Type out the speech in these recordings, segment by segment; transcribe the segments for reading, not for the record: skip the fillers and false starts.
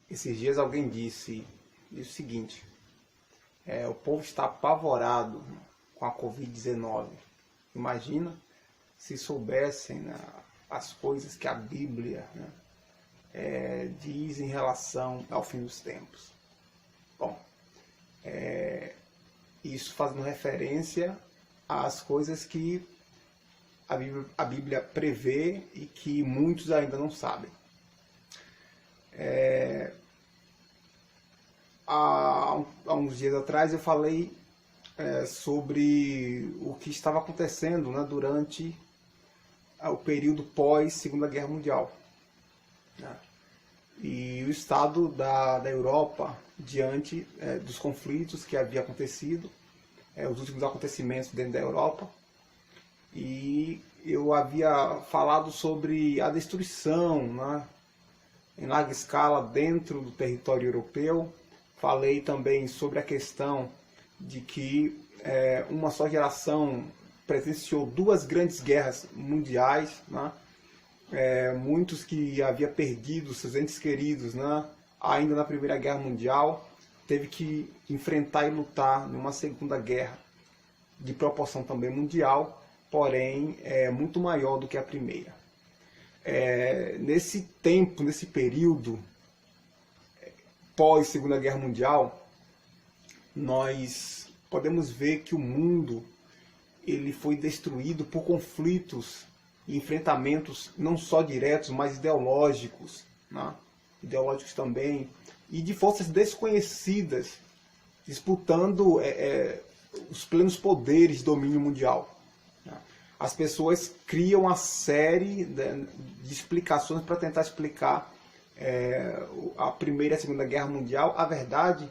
Esses dias alguém disse o seguinte: o povo está apavorado com a Covid-19. Imagina se soubessem, né, as coisas que a Bíblia, né, diz em relação ao fim dos tempos. Bom, isso fazendo referência às coisas que a Bíblia prevê e que muitos ainda não sabem. Há uns dias atrás eu falei sobre o que estava acontecendo, né, durante o período pós-Segunda Guerra Mundial, né, e o estado da Europa diante dos conflitos que havia acontecido, os últimos acontecimentos dentro da Europa. E eu havia falado sobre a destruição, né, em larga escala dentro do território europeu. Falei também sobre a questão de que uma só geração presenciou duas grandes guerras mundiais, né? Muitos que haviam perdido seus entes queridos, né, ainda na Primeira Guerra Mundial, teve que enfrentar e lutar numa Segunda Guerra de proporção também mundial, porém muito maior do que a primeira. Nesse tempo, nesse período pós-Segunda Guerra Mundial, nós podemos ver que o mundo ele foi destruído por conflitos e enfrentamentos não só diretos, mas ideológicos, né? Ideológicos também, e de forças desconhecidas disputando os plenos poderes de domínio mundial. As pessoas criam uma série de explicações para tentar explicar a Primeira e a Segunda Guerra Mundial. A verdade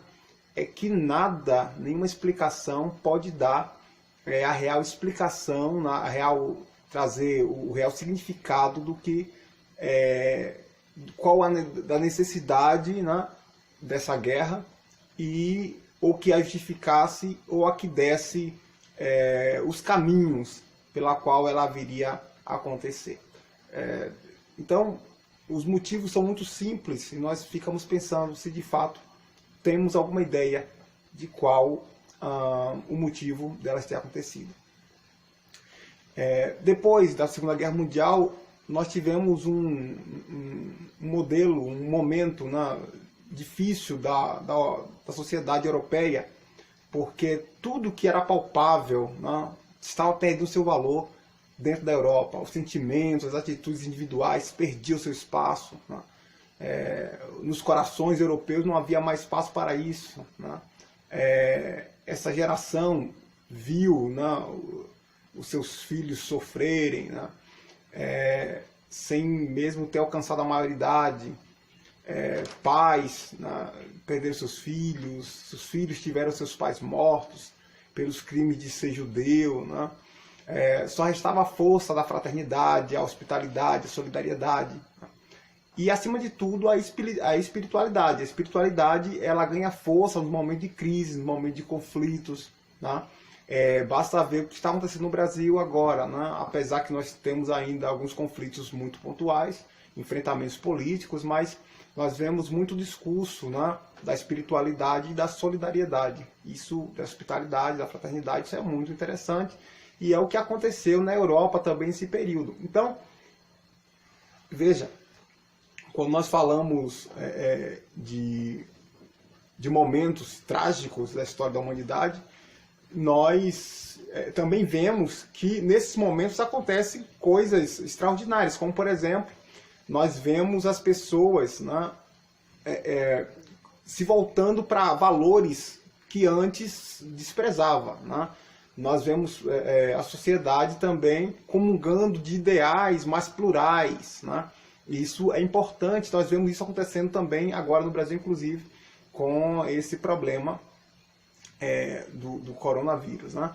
é que nada, nenhuma explicação pode dar a real explicação, trazer o real significado do que qual da necessidade, né, dessa guerra, e ou que a justificasse ou a que desse os caminhos pela qual ela viria a acontecer. Então, os motivos são muito simples e nós ficamos pensando se de fato temos alguma ideia de qual o motivo delas ter acontecido. Depois da Segunda Guerra Mundial, nós tivemos um modelo, um momento, né, difícil da sociedade europeia, porque tudo que era palpável, né, estava perdendo seu valor dentro da Europa. Os sentimentos, as atitudes individuais perdiam seu espaço, né? Nos corações europeus não havia mais espaço para isso, né? Essa geração viu, né, os seus filhos sofrerem, né, sem mesmo ter alcançado a maioridade. Pais, né, perderam seus filhos tiveram seus pais mortos pelos crimes de ser judeu, né? Só restava a força da fraternidade, a hospitalidade, a solidariedade, né? E, acima de tudo, a espiritualidade. A espiritualidade, ela ganha força no momento de crise, no momento de conflitos, né? Basta ver o que está acontecendo no Brasil agora, né? Apesar que nós temos ainda alguns conflitos muito pontuais, enfrentamentos políticos, mas nós vemos muito discurso, né, da espiritualidade e da solidariedade. Isso, da hospitalidade, da fraternidade, isso é muito interessante. E é o que aconteceu na Europa também nesse período. Então, veja, quando nós falamos de momentos trágicos da história da humanidade, nós também vemos que nesses momentos acontecem coisas extraordinárias, como, por exemplo, nós vemos as pessoas, né, se voltando para valores que antes desprezava, né? Nós vemos a sociedade também comungando de ideais mais plurais, né? Isso é importante, nós vemos isso acontecendo também agora no Brasil, inclusive, com esse problema do coronavírus, né?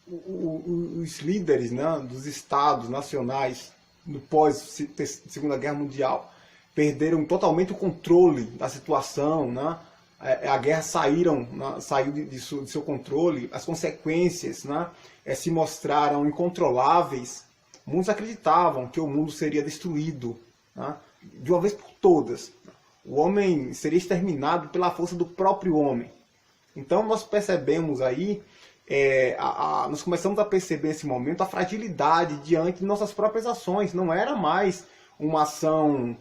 Os líderes, né, dos estados nacionais no pós-Segunda Guerra Mundial perderam totalmente o controle da situação, né? A guerra saiu de seu controle, as consequências, né, se mostraram incontroláveis. Muitos acreditavam que o mundo seria destruído, né, de uma vez por todas. O homem seria exterminado pela força do próprio homem. Então nós percebemos aí, nós começamos a perceber nesse momento a fragilidade diante de nossas próprias ações. Não era mais uma ação,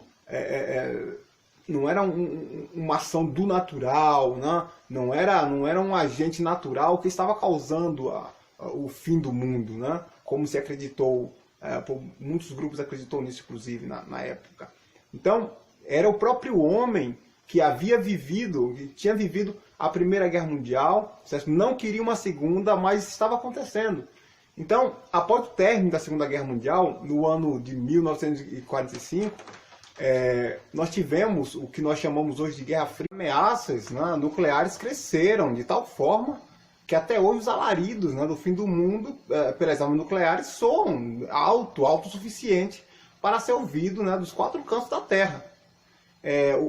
não era uma ação do natural, né? Não era um agente natural que estava causando o fim do mundo, né? Como se acreditou, muitos grupos acreditou nisso, inclusive, na época. Então, era o próprio homem que que tinha vivido a Primeira Guerra Mundial, certo? Não queria uma segunda, mas estava acontecendo. Então, após o término da Segunda Guerra Mundial, no ano de 1945, nós tivemos o que nós chamamos hoje de Guerra Fria. Ameaças, né, nucleares cresceram de tal forma que até hoje os alaridos, né, do fim do mundo pelas armas nucleares soam alto o suficiente para ser ouvido, né, dos 4 cantos da Terra.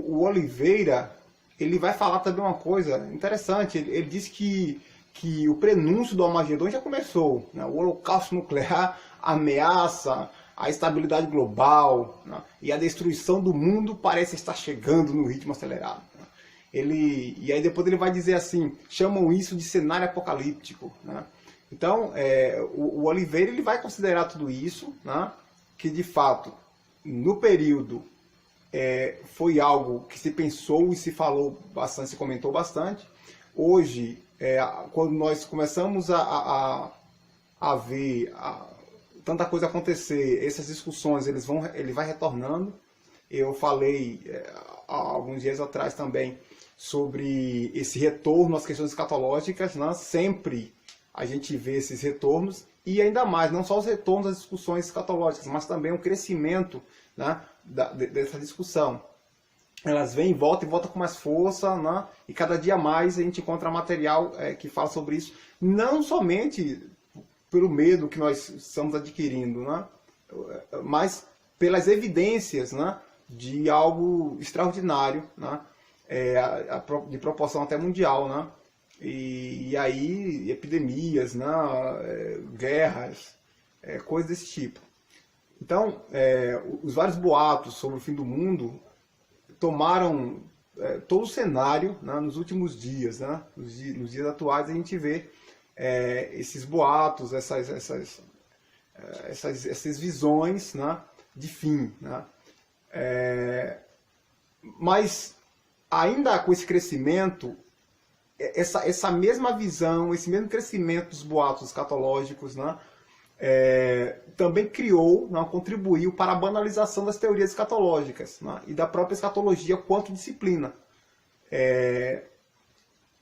O Oliveira, ele vai falar também uma coisa interessante. Ele diz que o prenúncio do Armagedon já começou, né? O holocausto nuclear ameaça a estabilidade global, né? E a destruição do mundo parece estar chegando no ritmo acelerado, né? E aí depois ele vai dizer assim, chamam isso de cenário apocalíptico, né? Então, o Oliveira, ele vai considerar tudo isso, né? Que de fato, no período, foi algo que se pensou e se falou bastante, se comentou bastante. Hoje, quando nós começamos a ver tanta coisa acontecer, essas discussões ele vai retornando. Eu falei há alguns dias atrás também sobre esse retorno às questões escatológicas, né? Sempre a gente vê esses retornos, e ainda mais, não só os retornos às discussões escatológicas, mas também o crescimento, né, dessa discussão. Elas vêm e voltam com mais força, né? E cada dia mais a gente encontra material que fala sobre isso, não somente pelo medo que nós estamos adquirindo, né? Mas pelas evidências, né, de algo extraordinário, né? De proporção até mundial, né? E aí epidemias, né? Guerras, coisas desse tipo. Então, os vários boatos sobre o fim do mundo tomaram todo o cenário, né, nos últimos dias, né? Nos dias atuais a gente vê esses boatos, essas visões, né, de fim, né? Mas ainda com esse crescimento, essa mesma visão, esse mesmo crescimento dos boatos escatológicos, né, também criou, né, contribuiu para a banalização das teorias escatológicas, né, e da própria escatologia quanto disciplina,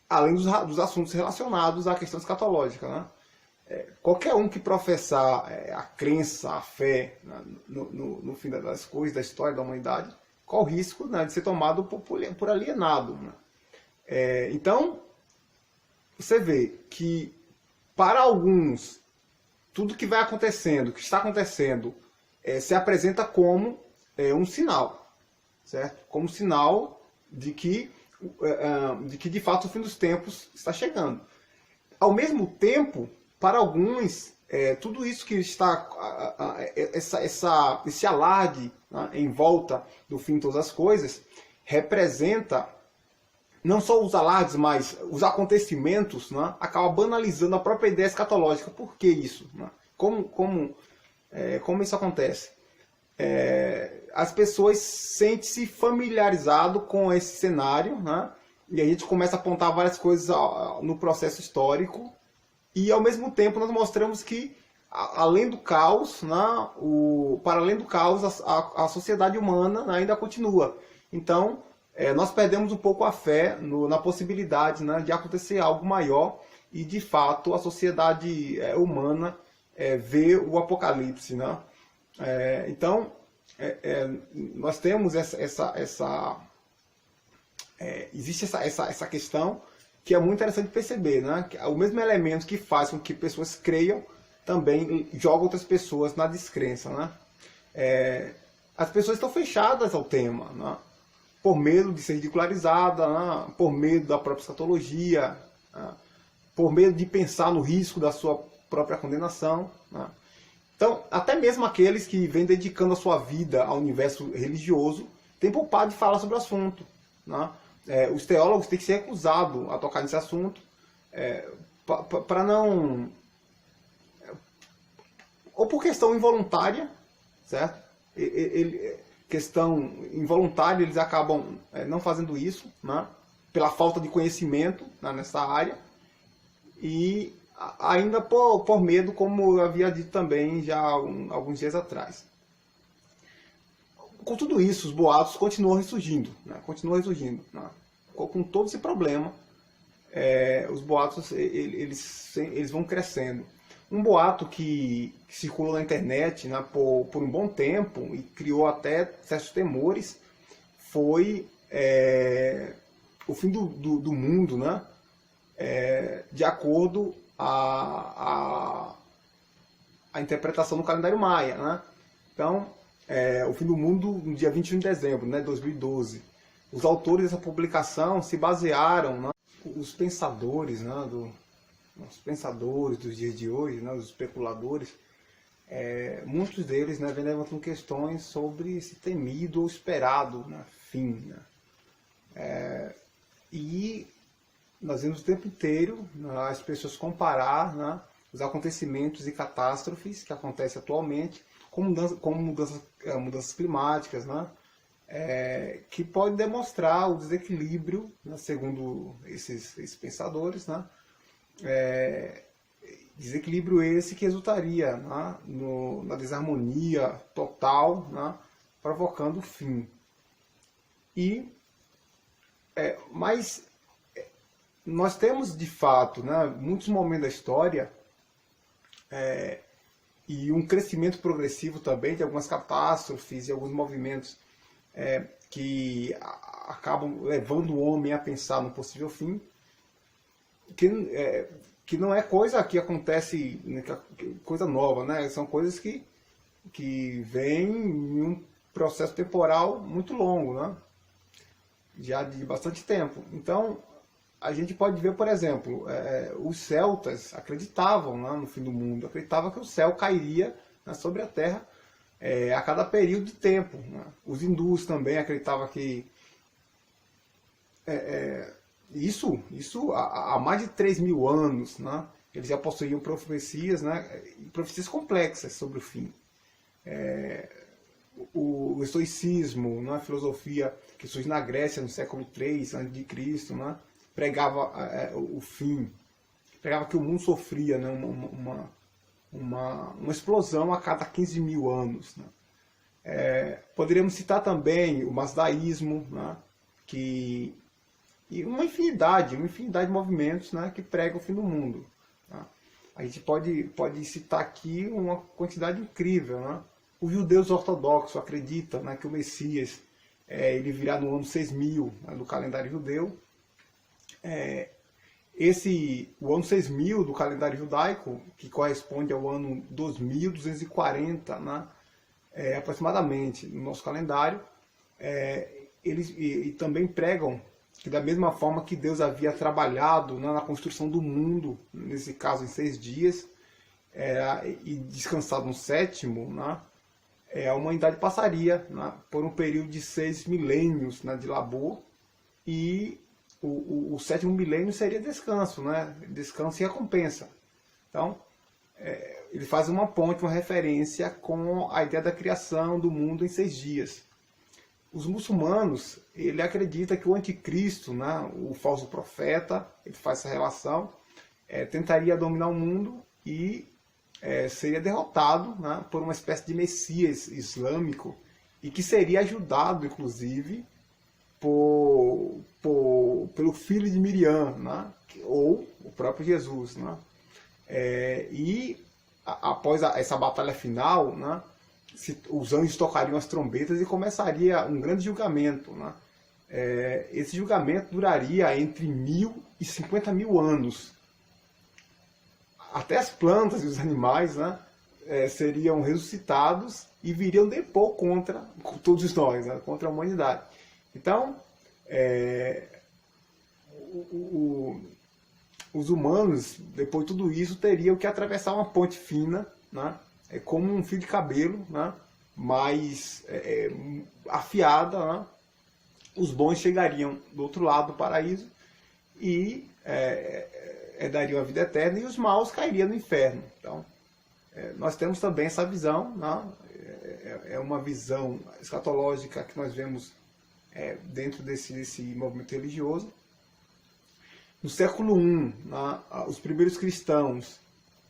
além dos assuntos relacionados à questão escatológica, né. Qualquer um que professar a crença, a fé, né, no fim das coisas, da história da humanidade, corre o risco, né, de ser tomado por alienado, né. Então, você vê que para alguns tudo que vai acontecendo, que está acontecendo, se apresenta como um sinal, certo? Como sinal de que de fato o fim dos tempos está chegando. Ao mesmo tempo, para alguns, tudo isso que está, esse alarde, né, em volta do fim de todas as coisas, representa não só os alardes, mas os acontecimentos, né, acabam banalizando a própria ideia escatológica. Por que isso? Né? Como isso acontece? As pessoas sentem-se familiarizado com esse cenário, né, e a gente começa a apontar várias coisas no processo histórico, e ao mesmo tempo nós mostramos que, além do caos, né, para além do caos, a sociedade humana ainda continua. Então, nós perdemos um pouco a fé na possibilidade, né, de acontecer algo maior e, de fato, a sociedade humana vê o apocalipse, né? Então, nós temos existe essa questão que é muito interessante perceber, né? Que o mesmo elemento que faz com que pessoas creiam também joga outras pessoas na descrença, né? As pessoas estão fechadas ao tema, né? Por medo de ser ridicularizada, né? Por medo da própria escatologia, né? Por medo de pensar no risco da sua própria condenação, né? Então, até mesmo aqueles que vêm dedicando a sua vida ao universo religioso tem poupado de falar sobre o assunto, né? Os teólogos têm que ser recusados a tocar nesse assunto, para não... Ou por questão involuntária, certo? Questão involuntária, eles acabam não fazendo isso, né? Pela falta de conhecimento, né, nessa área, e ainda por medo, como eu havia dito também já há alguns dias atrás. Com tudo isso, os boatos continuam ressurgindo, né? Né? Com todo esse problema, os boatos eles vão crescendo. Um boato que circulou na internet, né, por um bom tempo e criou até certos temores foi o fim do mundo, né, de acordo a interpretação do calendário maia, né? Então, o fim do mundo no dia 21 de dezembro, né, 2012. Os autores dessa publicação se basearam, né, os pensadores, né, os pensadores dos dias de hoje, né, os especuladores, muitos deles, né, vêm levantando questões sobre esse temido ou esperado, né, fim. Né? E nós vemos o tempo inteiro, né, as pessoas comparar, né, os acontecimentos e catástrofes que acontecem atualmente com mudanças climáticas, né, que pode demonstrar o desequilíbrio, né, segundo esses pensadores, né, desequilíbrio esse que resultaria, né, na desarmonia total, né, provocando o fim. Mas nós temos de fato, né, muitos momentos da história e um crescimento progressivo também de algumas catástrofes e alguns movimentos que acabam levando o homem a pensar no possível fim, que não é coisa que acontece, coisa nova, né? São coisas que vêm em um processo temporal muito longo, né? Já de bastante tempo. Então, a gente pode ver, por exemplo, os celtas acreditavam, né, no fim do mundo, acreditavam que o céu cairia, né, sobre a terra a cada período de tempo. Né? Os hindus também acreditavam que isso há mais de 3.000 anos, né, eles já possuíam profecias, né, profecias complexas sobre o fim. O estoicismo, né, a filosofia que surge na Grécia no século III a.C., né, pregava o fim, pregava que o mundo sofria, né, uma explosão a cada 15.000 anos. Né. Poderíamos citar também o mazdaísmo, né, e uma infinidade de movimentos, né, que pregam o fim do mundo. Tá? A gente pode citar aqui uma quantidade incrível. Né? Os judeus ortodoxos acreditam, né, que o Messias ele virá no ano 6.000, né, do calendário judeu. O ano 6.000 do calendário judaico, que corresponde ao ano 2240, né, aproximadamente, no nosso calendário, eles também pregam que da mesma forma que Deus havia trabalhado, né, na construção do mundo, nesse caso em 6 dias, e descansado no 7º, né, a humanidade passaria, né, por um período de 6 milênios, né, de labor, e o 7º milênio seria descanso, né, descanso e recompensa. Então, ele faz uma ponte, uma referência com a ideia da criação do mundo em 6 dias. Os muçulmanos, ele acredita que o anticristo, né, o falso profeta, ele faz essa relação, tentaria dominar o mundo e seria derrotado, né, por uma espécie de messias islâmico e que seria ajudado, inclusive, pelo filho de Miriam, né, ou o próprio Jesus. Né. Após essa batalha final, né, os anjos tocariam as trombetas e começaria um grande julgamento. Né? Esse julgamento duraria entre 1.000 e 50.000 anos. Até as plantas e os animais, né, seriam ressuscitados e viriam depor contra todos nós, né, contra a humanidade. Então, os humanos, depois de tudo isso, teriam que atravessar uma ponte fina, né, como um fio de cabelo, né, mais afiada, né, os bons chegariam do outro lado do paraíso e dariam a vida eterna, e os maus cairiam no inferno. Então, nós temos também essa visão, né? É uma visão escatológica que nós vemos dentro desse movimento religioso. No século I, né, os primeiros cristãos,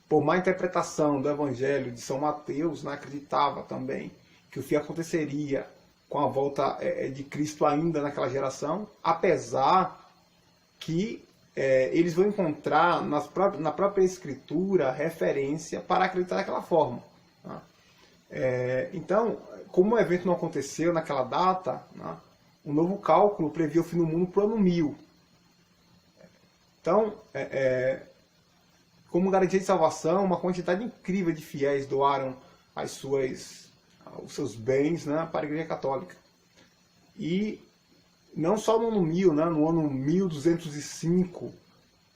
por má interpretação do Evangelho de São Mateus, né, acreditava também que o fim aconteceria com a volta de Cristo ainda naquela geração, apesar que eles vão encontrar na própria Escritura referência para acreditar daquela forma. Né? Então, como o evento não aconteceu naquela data, né, o novo cálculo previa o fim do mundo para o ano 1000. Então, como garantia de salvação, uma quantidade incrível de fiéis doaram os seus bens, né, para a Igreja Católica. E não só no ano 1000, né, no ano 1205,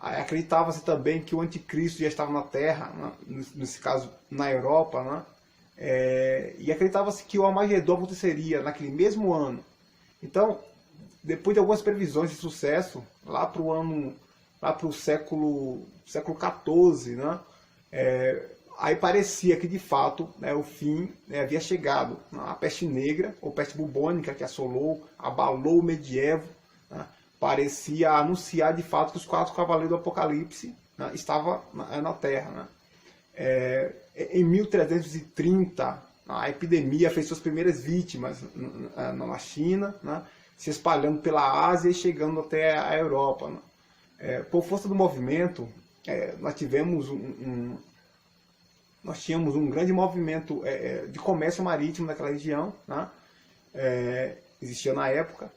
acreditava-se também que o anticristo já estava na Terra, né, nesse caso na Europa, né, e acreditava-se que o Armagedon aconteceria naquele mesmo ano. Então, depois de algumas previsões de sucesso, lá para o século XIV, né, aí parecia que de fato, né, o fim havia chegado. A peste negra, ou peste bubônica, que abalou o medievo, né, parecia anunciar de fato que os 4 cavaleiros do Apocalipse, né, estavam na Terra. Né. Em 1330, a epidemia fez suas primeiras vítimas na China, né, se espalhando pela Ásia e chegando até a Europa. Né. Por força do movimento, nós tínhamos um grande movimento de comércio marítimo naquela região, né? Existia na época,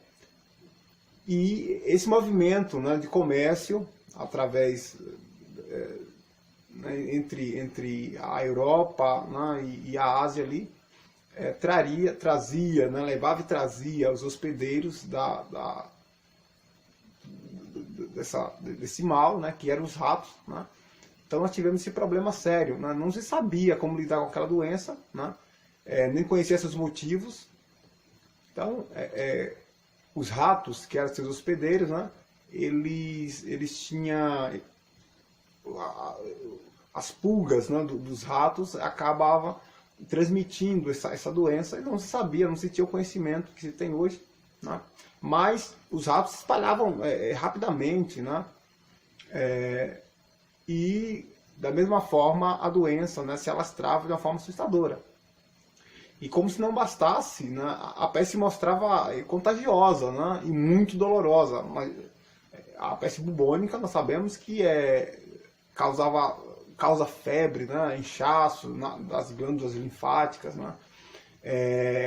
e esse movimento, né, de comércio através né, entre a Europa, né, e a Ásia ali, trazia, né, levava e trazia os hospedeiros desse mal, né, que eram os ratos, né? Então nós tivemos esse problema sério, né? Não se sabia como lidar com aquela doença, né? Nem conhecia seus motivos. Então, os ratos, que eram seus hospedeiros, né, eles tinham as pulgas, né, dos ratos, acabavam transmitindo essa doença, e não se sabia, não se tinha o conhecimento que se tem hoje, né? Mas os ratos se espalhavam rapidamente, né? E da mesma forma a doença, né, se alastrava de uma forma assustadora. E como se não bastasse, né, a peste se mostrava contagiosa, né, e muito dolorosa. Mas a peste bubônica, nós sabemos que causa febre, né, inchaço das glândulas linfáticas, né,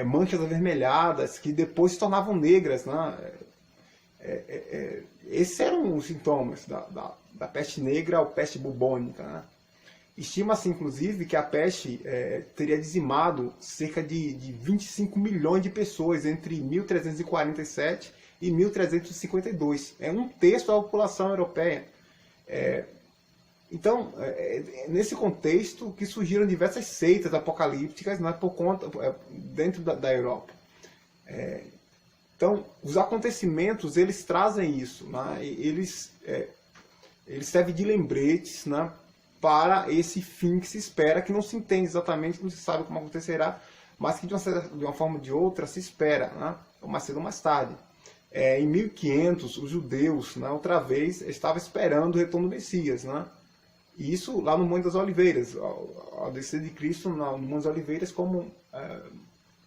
manchas avermelhadas que depois se tornavam negras. Né. Esses eram os sintomas da peste negra ou peste bubônica. Né. Estima-se, inclusive, que a peste teria dizimado cerca de 25 milhões de pessoas entre 1347 e 1352. É um terço da população europeia. Então, nesse contexto que surgiram diversas seitas apocalípticas, né, dentro da Europa. Então, os acontecimentos, eles trazem isso. Né, eles servem de lembretes, né, para esse fim que se espera, que não se entende exatamente, não se sabe como acontecerá, mas que de uma forma ou de outra se espera, né, mais cedo ou mais tarde. Em 1500, os judeus, né, outra vez, estavam esperando o retorno do Messias. Né, e isso lá no Monte das Oliveiras, ao descer de Cristo no Monte das Oliveiras, como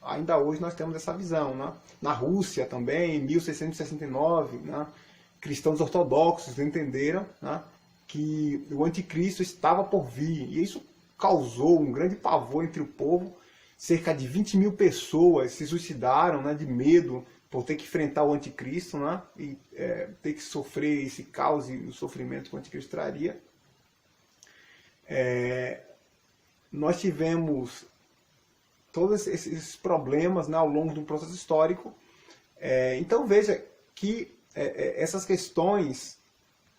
ainda hoje nós temos essa visão. Né. Na Rússia também, em 1669, né, cristãos ortodoxos entenderam, né, que o anticristo estava por vir, e isso causou um grande pavor entre o povo. Cerca de 20 mil pessoas se suicidaram, né, de medo por ter que enfrentar o anticristo, né, e ter que sofrer esse caos e o sofrimento que o anticristo traria. Nós tivemos todos esses problemas, né, ao longo do processo histórico. Então veja que essas questões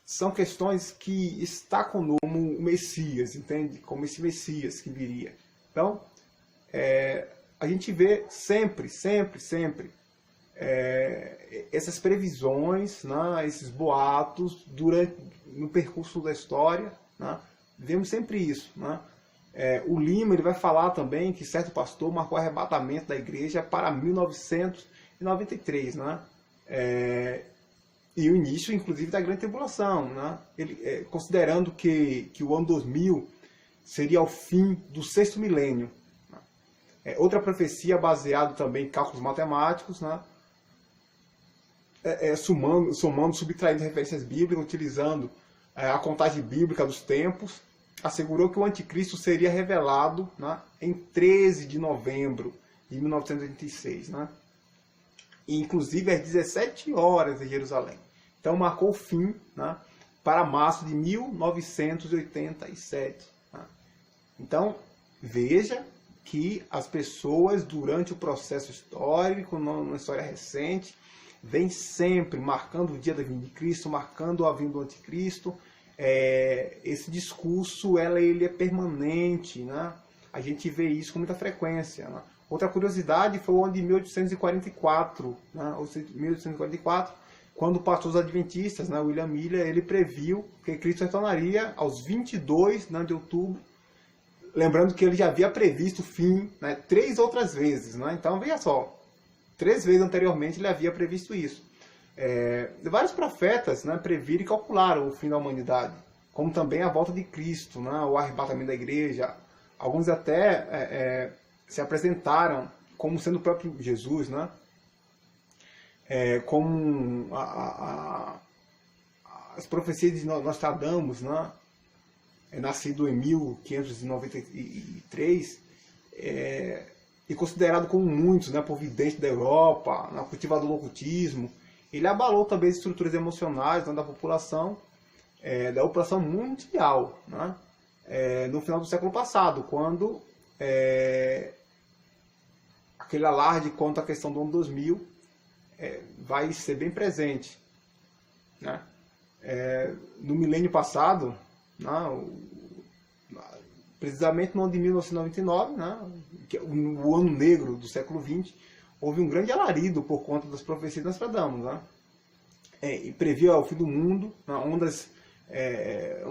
são questões que destacam como o Messias, entende? Como esse Messias que viria. Então, a gente vê sempre essas previsões, né, esses boatos no percurso da história, né, vemos sempre isso, né. O Lima ele vai falar também que certo pastor marcou o arrebatamento da igreja para 1993, né, e o início, inclusive, da grande tribulação, né, considerando que o ano 2000 seria o fim do sexto milênio. Outra profecia baseada também em cálculos matemáticos, né, somando, subtraindo referências bíblicas, utilizando a contagem bíblica dos tempos, assegurou que o anticristo seria revelado, né, em 13 de novembro de 1986, né, e inclusive às 17 horas em Jerusalém. Então marcou o fim, né, para março de 1987. Né. Então veja que as pessoas durante o processo histórico, na história recente, vem sempre marcando o dia da vinda de Cristo, marcando a vinda do anticristo. Esse discurso ele é permanente, né? A gente vê isso com muita frequência, né? Outra curiosidade foi o ano de 1844, né? Ou seja, 1844, quando o pastor dos adventistas, né, William Miller, ele previu que Cristo retornaria aos 22, né, de outubro, lembrando que ele já havia previsto o fim, né, 3 outras vezes, né? Então veja só, 3 vezes anteriormente ele havia previsto isso. Vários profetas, né, previram e calcularam o fim da humanidade, como também a volta de Cristo, né, o arrebatamento da igreja. Alguns até se apresentaram como sendo o próprio Jesus, né, como as profecias de Nostradamus, né, nascido em 1593, e considerado como muitos, né, por vidente da Europa, cultivador do ocultismo. Ele abalou também as estruturas emocionais, né, da população mundial, né, no final do século passado, quando aquele alarde quanto à questão do ano 2000 vai ser bem presente, né. No milênio passado, né, precisamente no ano de 1999, né, que é o ano negro do século XX, houve um grande alarido por conta das profecias de Nostradamus, né, e previa o fim do mundo, né, ondas.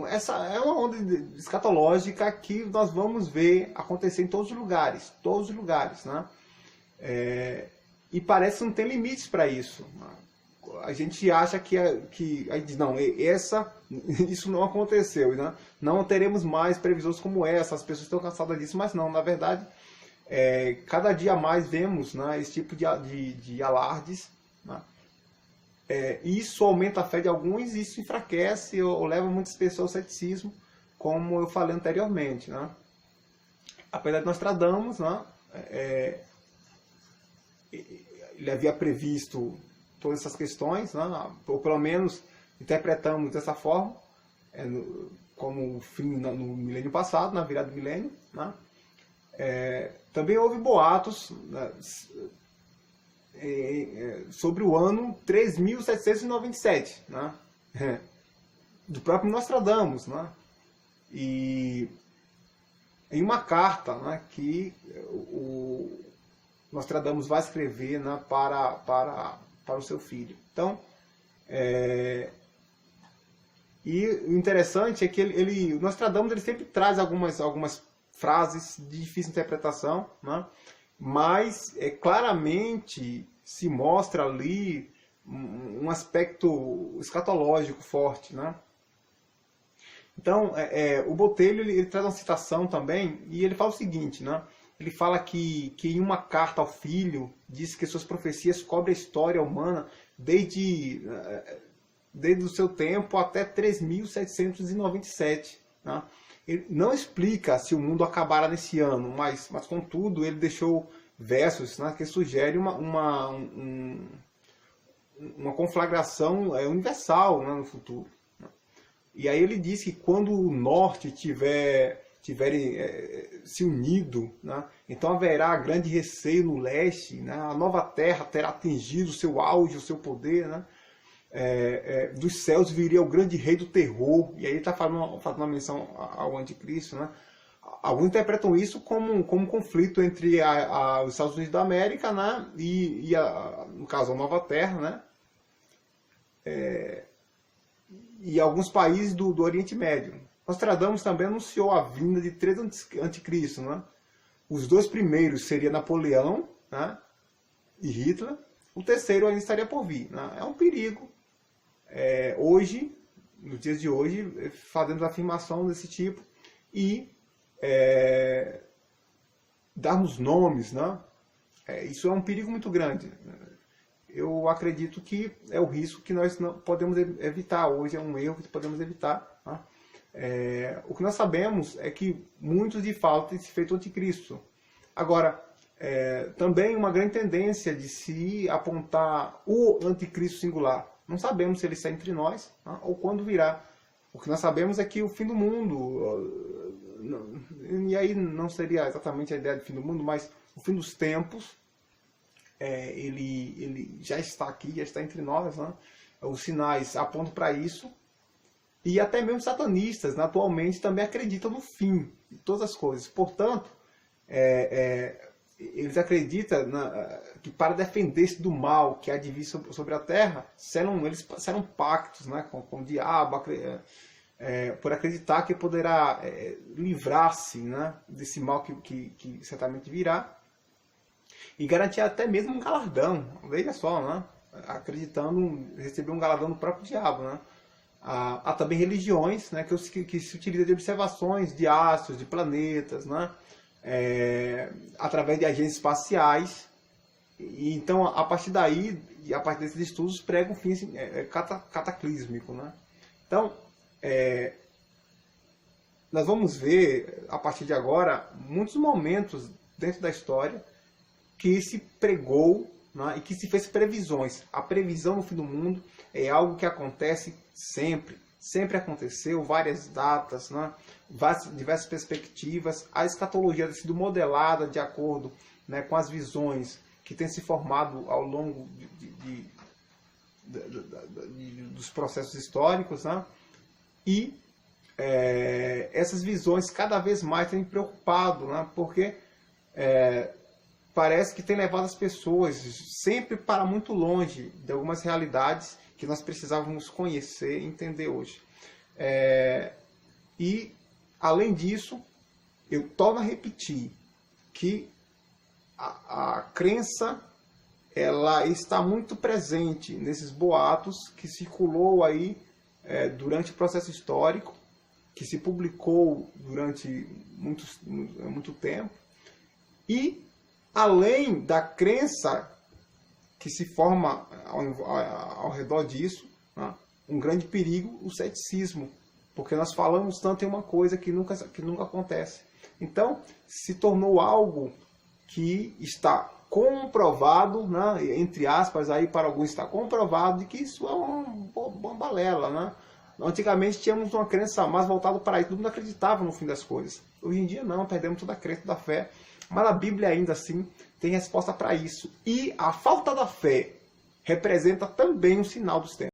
Essa é uma onda escatológica que nós vamos ver acontecer em todos os lugares, né, e parece que não tem limites para isso. A gente acha que aí diz, não, isso não aconteceu, né? Não teremos mais previsões como essa, as pessoas estão cansadas disso, mas não, na verdade, cada dia mais vemos, né, esse tipo de alardes, né? Isso aumenta a fé de alguns, isso enfraquece ou leva muitas pessoas ao ceticismo, como eu falei anteriormente, né? Apesar de Nostradamus, né, ele havia previsto todas essas questões, né, ou pelo menos interpretamos dessa forma, como o fim no milênio passado, na virada do milênio, né. Também houve boatos, né, sobre o ano 3797, né, do próprio Nostradamus, né, e em uma carta, né, que o Nostradamus vai escrever, né, para o seu filho. Então, e o interessante é que o Nostradamus ele sempre traz algumas frases de difícil interpretação, né, mas claramente se mostra ali um aspecto escatológico forte, né. Então, o Botelho ele traz uma citação também, e ele fala o seguinte, né, ele fala que em uma carta ao filho, diz que suas profecias cobrem a história humana desde o seu tempo até 3797. Né? Ele não explica se o mundo acabará nesse ano, mas contudo, ele deixou versos, né, que sugerem uma conflagração universal, né, no futuro. Né? E aí ele diz que quando o norte tiverem se unido, né, então haverá grande receio no leste, né, a nova terra terá atingido o seu auge, o seu poder, né, dos céus viria o grande rei do terror, e aí ele está fazendo uma menção ao anticristo, né, Alguns interpretam isso como um conflito entre os Estados Unidos da América, né, no caso, a Nova Terra, né, e alguns países do Oriente Médio. Nostradamus também anunciou a vinda de 3 anticristos. Né? Os 2 primeiros seriam Napoleão, né, e Hitler. O terceiro ainda estaria por vir. Né? É um perigo. Hoje, nos dias de hoje, fazemos afirmação desse tipo e darmos nomes, né? Isso é um perigo muito grande. Eu acredito que é o risco que nós não podemos evitar. Hoje é um erro que podemos evitar. Né? O que nós sabemos é que muitos de fato têm se feito anticristo. Agora, também uma grande tendência de se apontar o anticristo singular. Não sabemos se ele está entre nós, né, ou quando virá. O que nós sabemos é que o fim do mundo, e aí não seria exatamente a ideia de fim do mundo, mas o fim dos tempos, ele já está aqui, já está entre nós. Né? Os sinais apontam para isso. E até mesmo satanistas, né, atualmente, também acreditam no fim de todas as coisas. Portanto, eles acreditam que para defender-se do mal que há de vir sobre a Terra, eles fizeram pactos, né, com o diabo, por acreditar que poderá livrar-se, né, desse mal que certamente virá, e garantir até mesmo um galardão. Veja só, né, acreditando receber um galardão do próprio diabo. Né. Há também religiões, né, que se utilizam de observações de astros, de planetas, né, através de agentes espaciais. E então, a partir daí, e a partir desses estudos, pregam um fim cataclísmico. Né? Então, nós vamos ver, a partir de agora, muitos momentos dentro da história que se pregou, né, e que se fez previsões. A previsão no fim do mundo é algo que acontece sempre. Sempre aconteceu, várias datas, né, diversas perspectivas. A escatologia tem sido modelada de acordo, né, com as visões que têm se formado ao longo dos processos históricos. Né, e essas visões cada vez mais têm me preocupado, né, porque parece que tem levado as pessoas sempre para muito longe de algumas realidades que nós precisávamos conhecer e entender hoje. E, além disso, eu torno a repetir que a crença ela está muito presente nesses boatos que circulou aí durante o processo histórico, que se publicou durante muito tempo, e além da crença que se forma ao redor disso, né, um grande perigo, o ceticismo, porque nós falamos tanto em uma coisa que nunca acontece. Então, se tornou algo que está comprovado, né, entre aspas, aí para alguns está comprovado, de que isso é uma balela. Né? Antigamente tínhamos uma crença mais voltada para isso, todo mundo acreditava no fim das coisas. Hoje em dia não, perdemos toda a crença da fé, mas a Bíblia ainda assim tem resposta para isso. E a falta da fé representa também um sinal dos tempos.